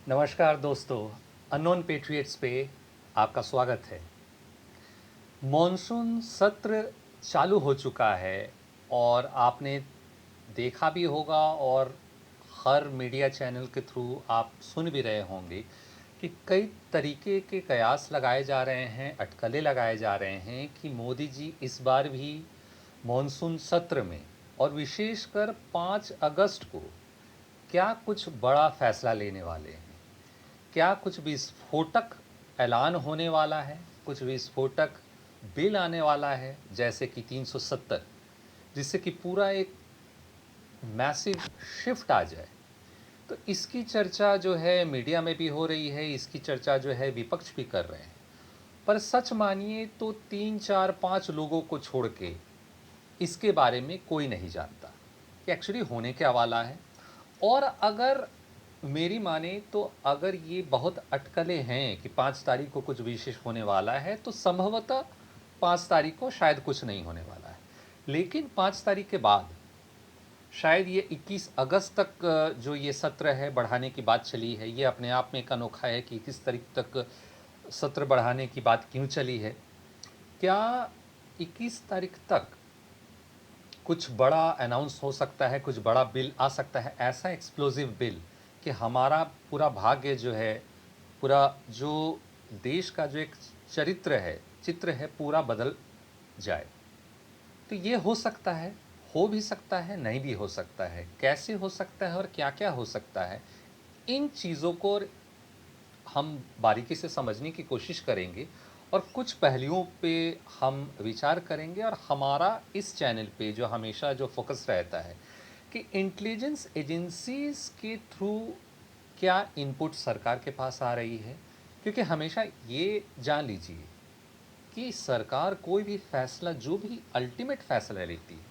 नमस्कार दोस्तों, unknown patriots पे आपका स्वागत है। मॉनसून सत्र चालू हो चुका है और आपने देखा भी होगा और हर मीडिया चैनल के थ्रू आप सुन भी रहे होंगे कि कई तरीके के कयास लगाए जा रहे हैं, अटकलें लगाए जा रहे हैं कि मोदी जी इस बार भी मॉनसून सत्र में और विशेषकर 5 अगस्त को क्या कुछ बड़ा फैसला लेने वाले हैं। क्या कुछ विस्फोटक ऐलान होने वाला है, कुछ विस्फोटक बिल आने वाला है जैसे कि 370, जिससे कि पूरा एक मैसिव शिफ्ट आ जाए। तो इसकी चर्चा जो है मीडिया में भी हो रही है, इसकी चर्चा जो है विपक्ष भी कर रहे हैं। पर सच मानिए तो 3 4 5 लोगों को छोड़ के इसके बारे में कोई नहीं जानता कि एक्चुअली होने क्या वाला है। और अगर मेरी माने तो अगर ये बहुत अटकलें हैं कि 5 तारीख को कुछ विशेष होने वाला है, तो संभवतः 5 तारीख को शायद कुछ नहीं होने वाला है। लेकिन 5 तारीख के बाद शायद ये 21 अगस्त तक जो ये सत्र है बढ़ाने की बात चली है, ये अपने आप में एक अनोखा है कि 21 तारीख तक सत्र बढ़ाने की बात क्यों चली है। क्या 21 तारीख तक कुछ बड़ा अनाउंस हो सकता है, कुछ बड़ा बिल आ सकता है, ऐसा एक्सप्लोसिव बिल कि हमारा पूरा भाग्य जो है, पूरा जो देश का जो एक चित्र है पूरा बदल जाए। तो ये हो सकता है, हो भी सकता है, नहीं भी हो सकता है। कैसे हो सकता है और क्या क्या हो सकता है, इन चीज़ों को हम बारीकी से समझने की कोशिश करेंगे और कुछ पहलुओं पे हम विचार करेंगे। और हमारा इस चैनल पे जो हमेशा जो फोकस रहता है कि इंटेलिजेंस एजेंसीज के थ्रू क्या इनपुट सरकार के पास आ रही है। क्योंकि हमेशा ये जान लीजिए कि सरकार कोई भी फैसला, जो भी अल्टीमेट फैसला लेती है,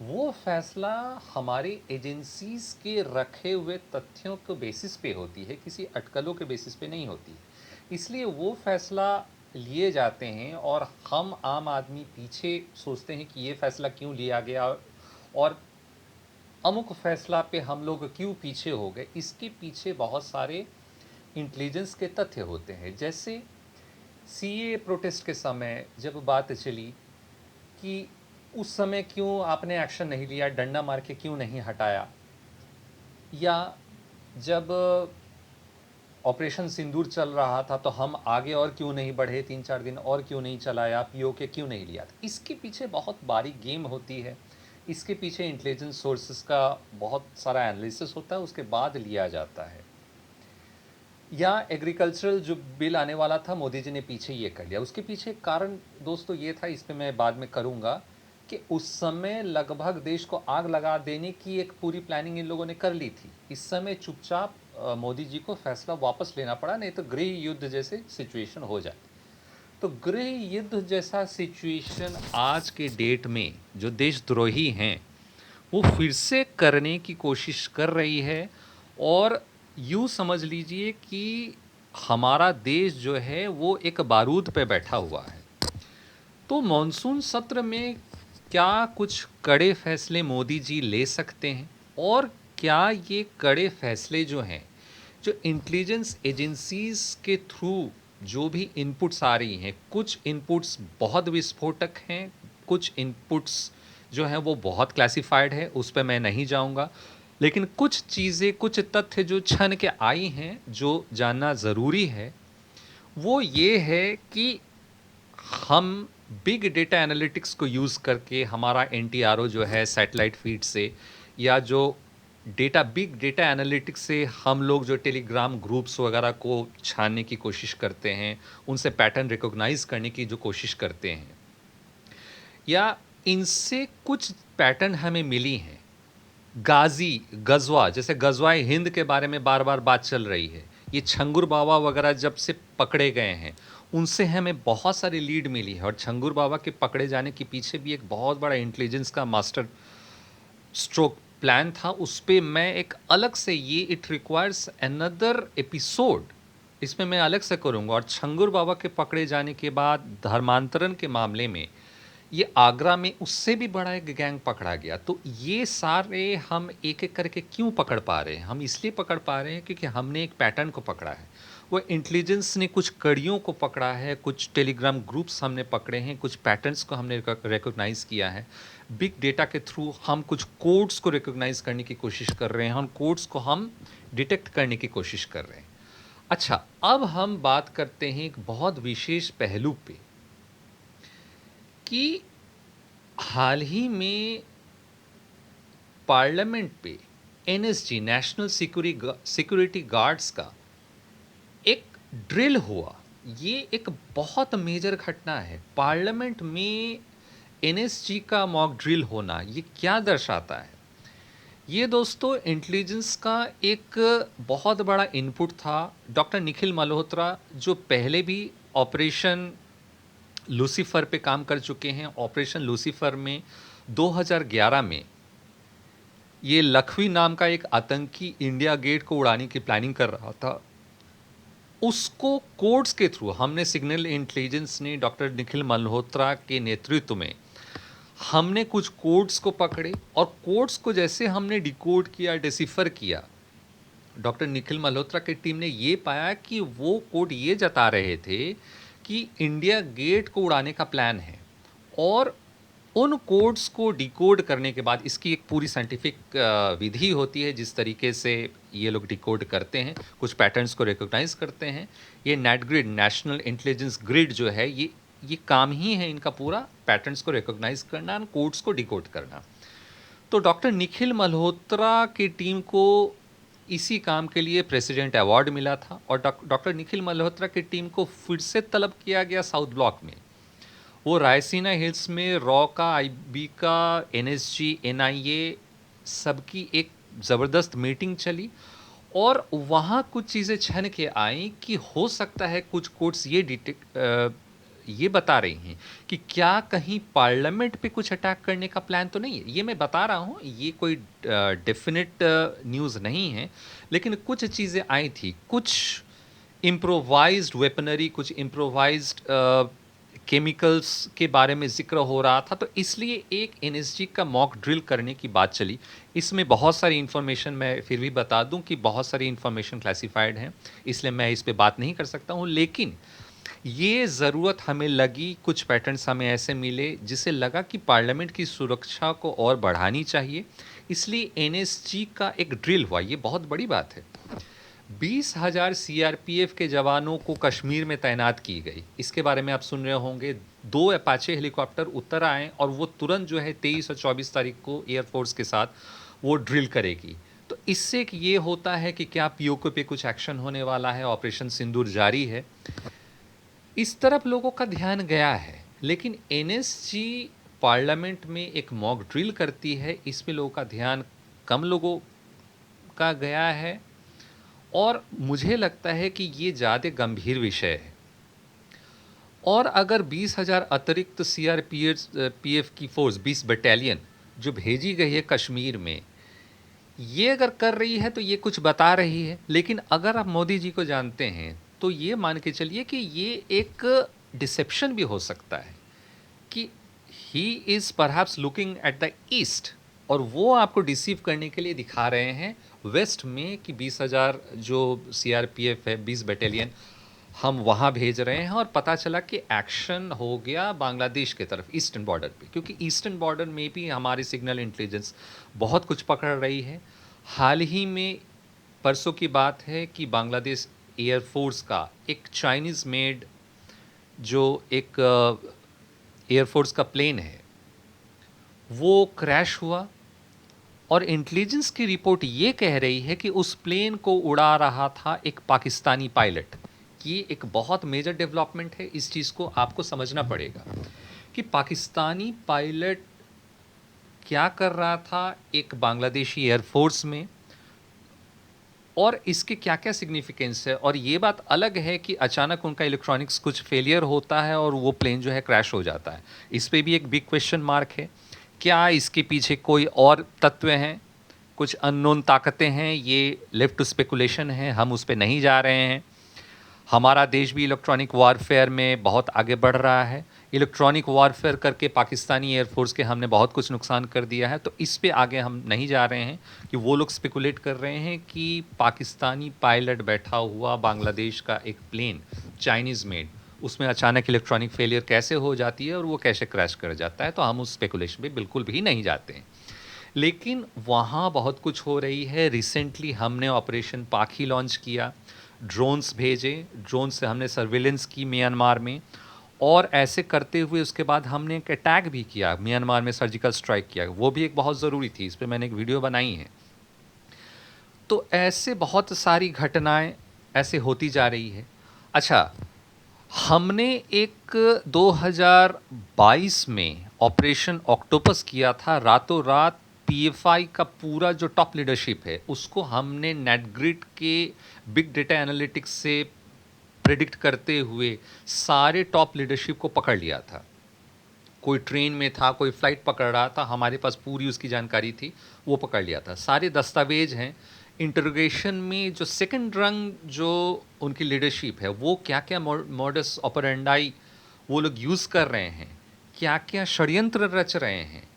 वो फैसला हमारी एजेंसीज के रखे हुए तथ्यों के बेसिस पे होती है, किसी अटकलों के बेसिस पे नहीं होती है। इसलिए वो फैसला लिए जाते हैं और हम आम आदमी पीछे सोचते हैं कि ये फैसला क्यों लिया गया और अमुक फैसला पे हम लोग क्यों पीछे हो गए। इसके पीछे बहुत सारे इंटेलिजेंस के तथ्य होते हैं। जैसे सीए प्रोटेस्ट के समय जब बात चली कि उस समय क्यों आपने एक्शन नहीं लिया, डंडा मार के क्यों नहीं हटाया, या जब ऑपरेशन सिंदूर चल रहा था तो हम आगे और क्यों नहीं बढ़े, 3 4 दिन और क्यों नहीं चलाया, पीओके क्यों नहीं लिया। इसके पीछे बहुत बारीक गेम होती है, इसके पीछे इंटेलिजेंस सोर्सेस का बहुत सारा एनालिसिस होता है, उसके बाद लिया जाता है। या एग्रीकल्चरल जो बिल आने वाला था, मोदी जी ने पीछे ये कर लिया। उसके पीछे कारण दोस्तों ये था, इस पे मैं बाद में करूँगा, कि उस समय लगभग देश को आग लगा देने की एक पूरी प्लानिंग इन लोगों ने कर ली थी। इस समय चुपचाप मोदी जी को फैसला वापस लेना पड़ा, नहीं तो गृह युद्ध जैसे सिचुएशन हो जाए। तो गृह युद्ध जैसा सिचुएशन आज के डेट में जो देशद्रोही हैं वो फिर से करने की कोशिश कर रही है। और यूँ समझ लीजिए कि हमारा देश जो है वो एक बारूद पे बैठा हुआ है। तो मॉनसून सत्र में क्या कुछ कड़े फैसले मोदी जी ले सकते हैं, और क्या ये कड़े फैसले जो हैं, जो इंटेलिजेंस एजेंसीज के थ्रू जो भी इनपुट्स आ रही हैं, कुछ इनपुट्स बहुत विस्फोटक हैं, कुछ इनपुट्स जो हैं वो बहुत क्लासिफाइड है, उस पर मैं नहीं जाऊंगा। लेकिन कुछ चीज़ें, कुछ तथ्य जो छन के आई हैं, जो जानना ज़रूरी है, वो ये है कि हम बिग डेटा एनालिटिक्स को यूज़ करके हमारा एनटीआरओ जो है सैटेलाइट फीड से, या जो बिग डेटा एनालिटिक्स से हम लोग जो टेलीग्राम ग्रुप्स वगैरह को छानने की कोशिश करते हैं, उनसे पैटर्न रिकॉग्नाइज करने की जो कोशिश करते हैं, या इनसे कुछ पैटर्न हमें मिली हैं। गजवा, जैसे गजवाए हिंद के बारे में बार बार बात चल रही है, ये छंगुर बाबा वगैरह जब से पकड़े गए हैं, उनसे हमें बहुत सारी लीड मिली है। और छंगुर बाबा के पकड़े जाने के पीछे भी एक बहुत बड़ा इंटेलिजेंस का मास्टर स्ट्रोक प्लान था। उस पर मैं एक अलग से, ये इट रिक्वायर्स अनदर एपिसोड, इसमें मैं अलग से करूँगा। और छंगुर बाबा के पकड़े जाने के बाद धर्मांतरण के मामले में ये आगरा में उससे भी बड़ा एक गैंग पकड़ा गया। तो ये सारे हम एक-एक करके क्यों पकड़ पा रहे हैं? हम इसलिए पकड़ पा रहे हैं क्योंकि हमने एक पैटर्न को पकड़ा है। वो इंटेलिजेंस ने कुछ कड़ियों को पकड़ा है, कुछ टेलीग्राम ग्रुप्स हमने पकड़े हैं, कुछ पैटर्न्स को हमने रिकॉग्नाइज़ किया है। बिग डेटा के थ्रू हम कुछ कोड्स को रिकॉग्नाइज़ करने की कोशिश कर रहे हैं, उन कोड्स को हम डिटेक्ट करने की कोशिश कर रहे हैं। अच्छा, अब हम बात करते हैं एक बहुत विशेष पहलू पे कि हाल ही में पार्लियामेंट पे एनएसजी नेशनल सिक्योरिटी गार्ड्स का एक ड्रिल हुआ। ये एक बहुत मेजर घटना है। पार्लियामेंट में एनएसजी का मॉक ड्रिल होना ये क्या दर्शाता है? ये दोस्तों इंटेलिजेंस का एक बहुत बड़ा इनपुट था। डॉक्टर निखिल मल्होत्रा जो पहले भी ऑपरेशन लूसीफर पे काम कर चुके हैं। ऑपरेशन लूसीफर में 2011 में ये लखवी नाम का एक आतंकी इंडिया गेट को उड़ाने की प्लानिंग कर रहा था। उसको कोड्स के थ्रू हमने सिग्नल इंटेलिजेंस ने डॉक्टर निखिल मल्होत्रा के नेतृत्व में हमने कुछ कोड्स को पकड़े और कोड्स को जैसे हमने डिकोड किया, डिसिफर किया, डॉक्टर निखिल मल्होत्रा की टीम ने ये पाया कि वो कोड ये जता रहे थे कि इंडिया गेट को उड़ाने का प्लान है। और उन कोड्स को डिकोड करने के बाद इसकी एक पूरी साइंटिफिक विधि होती है जिस तरीके से ये लोग डिकोड करते हैं, कुछ पैटर्न्स को रिकॉग्नाइज करते हैं। ये net grid, national intelligence grid जो है, ये काम ही है इनका पूरा, पैटर्न्स को रिकॉग्नाइज करना, कोड्स को डिकोड करना। तो डॉक्टर निखिल मल्होत्रा की टीम को इसी काम के लिए प्रेसिडेंट अवार्ड मिला था और डॉक्टर निखिल मल्होत्रा की टीम को फिर से तलब किया गया साउथ ब्लॉक में। वो रायसीना हिल्स में रॉ का, आईबी का, एनएसजी, एनआईए सबकी एक ज़बरदस्त मीटिंग चली और वहाँ कुछ चीज़ें छन के आई कि हो सकता है कुछ कोर्ट्स ये बता रही हैं कि क्या कहीं पार्लियामेंट पे कुछ अटैक करने का प्लान तो नहीं है। ये मैं बता रहा हूँ, ये कोई डेफिनेट न्यूज़ नहीं है, लेकिन कुछ चीज़ें आई थी, कुछ इम्प्रोवाइज्ड वेपनरी, कुछ इम्प्रोवाइज्ड केमिकल्स के बारे में ज़िक्र हो रहा था। तो इसलिए एक एनएसजी का मॉक ड्रिल करने की बात चली। इसमें बहुत सारी इन्फॉर्मेशन, मैं फिर भी बता दूं कि बहुत सारी इन्फॉर्मेशन क्लासिफाइड हैं, इसलिए मैं इस पे बात नहीं कर सकता हूं। लेकिन ये ज़रूरत हमें लगी, कुछ पैटर्न्स हमें ऐसे मिले जिससे लगा कि पार्लियामेंट की सुरक्षा को और बढ़ानी चाहिए, इसलिए एनएसजी का एक ड्रिल हुआ। ये बहुत बड़ी बात है। 20,000 सीआरपीएफ के जवानों को कश्मीर में तैनात की गई। इसके बारे में आप सुन रहे होंगे। 2 अपाचे हेलीकॉप्टर उतर आए और वो तुरंत जो है 23 और 24 तारीख को एयरफोर्स के साथ वो ड्रिल करेगी। तो इससे ये होता है कि क्या पीओके पे कुछ एक्शन होने वाला है, ऑपरेशन सिंदूर जारी है, इस तरफ लोगों का ध्यान गया है। लेकिन एनएसजी पार्लियामेंट में एक मॉक ड्रिल करती है, इसमें लोगों का ध्यान कम लोगों का गया है और मुझे लगता है कि ये ज़्यादा गंभीर विषय है। और अगर 20,000 अतिरिक्त सीआरपीएफ की फोर्स, 20 बटालियन जो भेजी गई है कश्मीर में, ये अगर कर रही है तो ये कुछ बता रही है। लेकिन अगर आप मोदी जी को जानते हैं तो ये मान के चलिए कि ये एक डिसेप्शन भी हो सकता है कि he is perhaps looking at the east और वो आपको डिसीव करने के लिए दिखा रहे हैं वेस्ट में कि 20,000 जो सीआरपीएफ है, 20 बटालियन हम वहाँ भेज रहे हैं। और पता चला कि एक्शन हो गया बांग्लादेश के तरफ, ईस्टर्न बॉर्डर पे, क्योंकि ईस्टर्न बॉर्डर में भी हमारी सिग्नल इंटेलिजेंस बहुत कुछ पकड़ रही है। हाल ही में परसों की बात है कि बांग्लादेश एयरफोर्स का एक चाइनीज़ मेड जो एक एयरफोर्स का प्लेन है वो क्रैश हुआ और इंटेलिजेंस की रिपोर्ट ये कह रही है कि उस प्लेन को उड़ा रहा था एक पाकिस्तानी पायलट। ये एक बहुत मेजर डेवलपमेंट है, इस चीज़ को आपको समझना पड़ेगा कि पाकिस्तानी पायलट क्या कर रहा था एक बांग्लादेशी एयरफोर्स में और इसके क्या क्या सिग्निफिकेंस है। और ये बात अलग है कि अचानक उनका इलेक्ट्रॉनिक्स कुछ फेलियर होता है और वो प्लेन जो है क्रैश हो जाता है। इस पे भी एक बिग क्वेश्चन मार्क है। क्या इसके पीछे कोई और तत्व हैं, कुछ अननोन ताकतें हैं? ये लेफ्ट टू स्पेकुलेशन है, हम उस पे नहीं जा रहे हैं। हमारा देश भी इलेक्ट्रॉनिक वॉरफेयर में बहुत आगे बढ़ रहा है। इलेक्ट्रॉनिक वॉरफेयर करके पाकिस्तानी एयरफोर्स के हमने बहुत कुछ नुकसान कर दिया है, तो इस पे आगे हम नहीं जा रहे हैं कि वो लोग स्पेकुलेट कर रहे हैं कि पाकिस्तानी पायलट बैठा हुआ बांग्लादेश का एक प्लेन चाइनीज़ मेड, उसमें अचानक इलेक्ट्रॉनिक फेलियर कैसे हो जाती है और वो कैसे क्रैश कर जाता है, तो हम उस स्पेकुलेशन पे बिल्कुल भी नहीं जाते हैं। लेकिन वहाँ बहुत कुछ हो रही है। रिसेंटली हमने ऑपरेशन पाखी लॉन्च किया, ड्रोन्स भेजे, ड्रोन से हमने सर्विलेंस की म्यांमार में, और ऐसे करते हुए उसके बाद हमने एक अटैक भी किया, म्यांमार में सर्जिकल स्ट्राइक किया, वो भी एक बहुत ज़रूरी थी, इस पे मैंने एक वीडियो बनाई है। तो ऐसे बहुत सारी घटनाएं ऐसे होती जा रही है। अच्छा, हमने एक 2022 में ऑपरेशन ऑक्टोपस किया था। रातों रात पीएफआई का पूरा जो टॉप लीडरशिप है उसको हमने नेटग्रिड के बिग डेटा एनालिटिक्स से प्रेडिक्ट करते हुए सारे टॉप लीडरशिप को पकड़ लिया था। कोई ट्रेन में था, कोई फ्लाइट पकड़ रहा था, हमारे पास पूरी उसकी जानकारी थी, वो पकड़ लिया था। सारे दस्तावेज हैं। इंटरोगेशन में जो सेकंड रंग जो उनकी लीडरशिप है, वो क्या क्या मॉडस ऑपरेंडाई वो लोग यूज़ कर रहे हैं, क्या क्या षड्यंत्र रच रहे हैं,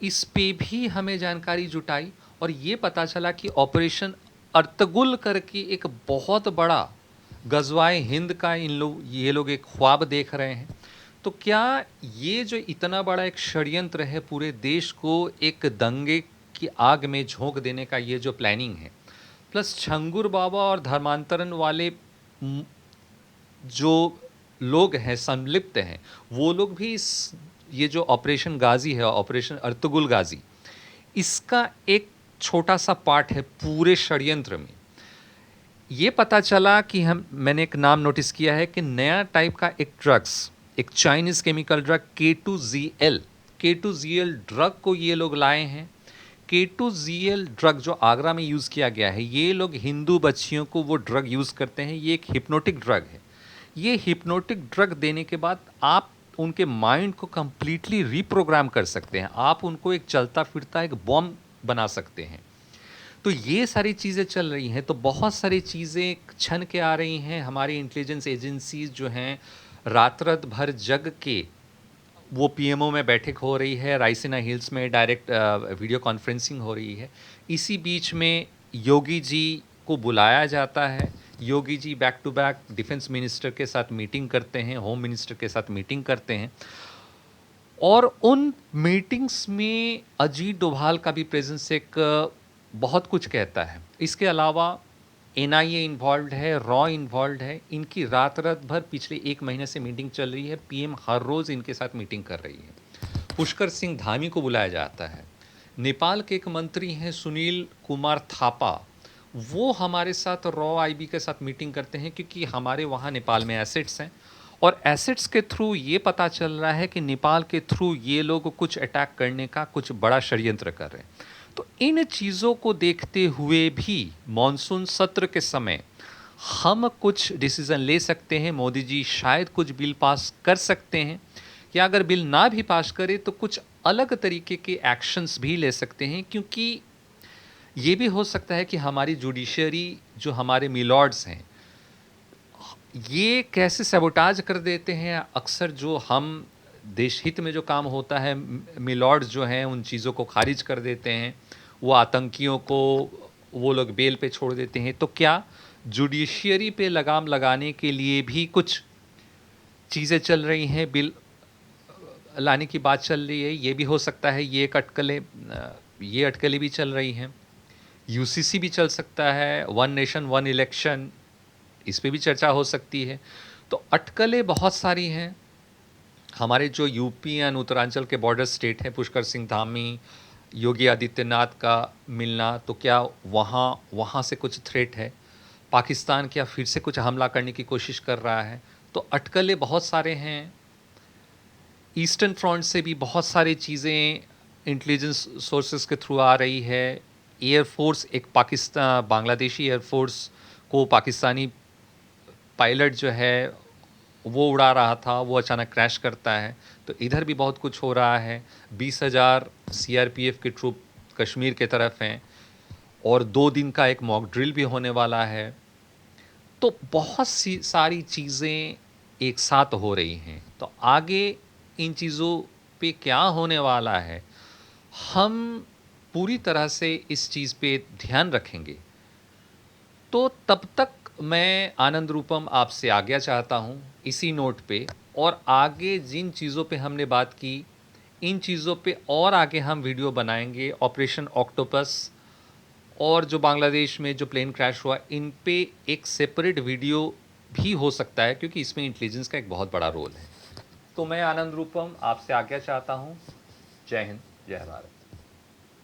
इस पे भी हमें जानकारी जुटाई। और ये पता चला कि ऑपरेशन अर्तगुल करके एक बहुत बड़ा गजवाए हिंद का ये लोग एक ख्वाब देख रहे हैं। तो क्या ये जो इतना बड़ा एक षड्यंत्र है, पूरे देश को एक दंगे की आग में झोंक देने का ये जो प्लानिंग है, प्लस छंगुर बाबा और धर्मांतरण वाले जो लोग हैं संलिप्त हैं, वो लोग भी इस ये जो ऑपरेशन गाजी है, ऑपरेशन अर्तुगरुल गाजी, इसका एक छोटा सा पार्ट है पूरे षड्यंत्र में। ये पता चला कि मैंने एक नाम नोटिस किया है कि नया टाइप का एक ड्रग्स, एक Chinese chemical drug K2ZL drug को ये लोग लाए हैं। K2ZL ड्रग जो आगरा में यूज़ किया गया है, ये लोग हिंदू बच्चियों को वो ड्रग यूज़ करते हैं। ये एक हिप्नोटिक ड्रग है। ये हिप्नोटिक ड्रग देने के बाद आप उनके माइंड को कंप्लीटली रीप्रोग्राम कर सकते हैं। आप उनको एक चलता फिरता एक बॉम्ब बना सकते हैं। तो ये सारी चीज़ें चल रही हैं। तो बहुत सारी चीज़ें छन के आ रही हैं। हमारी इंटेलिजेंस एजेंसीज जो हैं रात रात भर जग के वो पीएमओ में बैठक हो रही है, रायसीना हिल्स में डायरेक्ट वीडियो कॉन्फ्रेंसिंग हो रही है। इसी बीच में योगी जी को बुलाया जाता है। Yogi ji back to back defence minister के साथ मीटिंग करते हैं, होम मिनिस्टर के साथ मीटिंग करते हैं, और उन मीटिंग्स में अजीत डोभाल का भी प्रेजेंस एक बहुत कुछ कहता है। इसके अलावा एनआईए इन्वॉल्व है, रॉ इन्वॉल्व है। इनकी रात रात भर पिछले 1 महीने से मीटिंग चल रही है। पीएम हर रोज़ इनके साथ मीटिंग कर रही है। पुष्कर सिंह धामी को बुलाया जाता है। नेपाल के एक मंत्री हैं सुनील कुमार थापा, वो हमारे साथ रॉ आईबी के साथ मीटिंग करते हैं, क्योंकि हमारे वहाँ नेपाल में एसेट्स हैं, और एसेट्स के थ्रू ये पता चल रहा है कि नेपाल के थ्रू ये लोग कुछ अटैक करने का कुछ बड़ा षड्यंत्र कर रहे हैं। तो इन चीज़ों को देखते हुए भी मॉनसून सत्र के समय हम कुछ डिसीज़न ले सकते हैं। मोदी जी शायद कुछ बिल पास कर सकते हैं, या अगर बिल ना भी पास करे तो कुछ अलग तरीके के एक्शंस भी ले सकते हैं, क्योंकि ये भी हो सकता है कि हमारी जुडिशरी जो हमारे मिलॉर्ड्स हैं, ये कैसे सैबोटाज कर देते हैं। अक्सर जो हम देश हित में जो काम होता है, मिलॉर्ड्स जो हैं उन चीज़ों को खारिज कर देते हैं। वो आतंकियों को वो लोग बेल पे छोड़ देते हैं। तो क्या जुडिशियरी पे लगाम लगाने के लिए भी कुछ चीज़ें चल रही हैं, बिल लाने की बात चल रही है? ये भी हो सकता है। ये अटकलें भी चल रही हैं। यूसीसी भी चल सकता है, वन नेशन वन इलेक्शन, इस पे भी चर्चा हो सकती है। तो अटकलें बहुत सारी हैं। हमारे जो यूपी एंड उत्तरांचल के बॉर्डर स्टेट हैं, पुष्कर सिंह धामी, योगी आदित्यनाथ का मिलना, तो क्या वहाँ से कुछ थ्रेट है? पाकिस्तान क्या फिर से कुछ हमला करने की कोशिश कर रहा है? तो अटकलें बहुत सारे हैं। ईस्टर्न फ्रंट से भी बहुत सारी चीज़ें इंटेलिजेंस सोर्सेज के थ्रू आ रही है। एयरफोर्स, एक बांग्लादेशी एयरफोर्स को पाकिस्तानी पायलट जो है वो उड़ा रहा था, वो अचानक क्रैश करता है। तो इधर भी बहुत कुछ हो रहा है। 20,000 सीआरपीएफ के ट्रूप कश्मीर के तरफ हैं, और 2 दिन का एक मॉक ड्रिल भी होने वाला है। तो बहुत सी सारी चीज़ें एक साथ हो रही हैं, तो आगे इन चीज़ों पे क्या होने वाला है, हम पूरी तरह से इस चीज़ पे ध्यान रखेंगे। तो तब तक मैं आनंद रूपम आपसे आज्ञा चाहता हूँ इसी नोट पे, और आगे जिन चीज़ों पे हमने बात की, इन चीज़ों पे और आगे हम वीडियो बनाएँगे। ऑपरेशन ऑक्टोपस और जो बांग्लादेश में जो प्लेन क्रैश हुआ, इन पे एक सेपरेट वीडियो भी हो सकता है, क्योंकि इसमें इंटेलिजेंस का एक बहुत बड़ा रोल है। तो मैं आनंद रूपम आपसे आज्ञा चाहता हूँ। जय हिंद, जय भारत।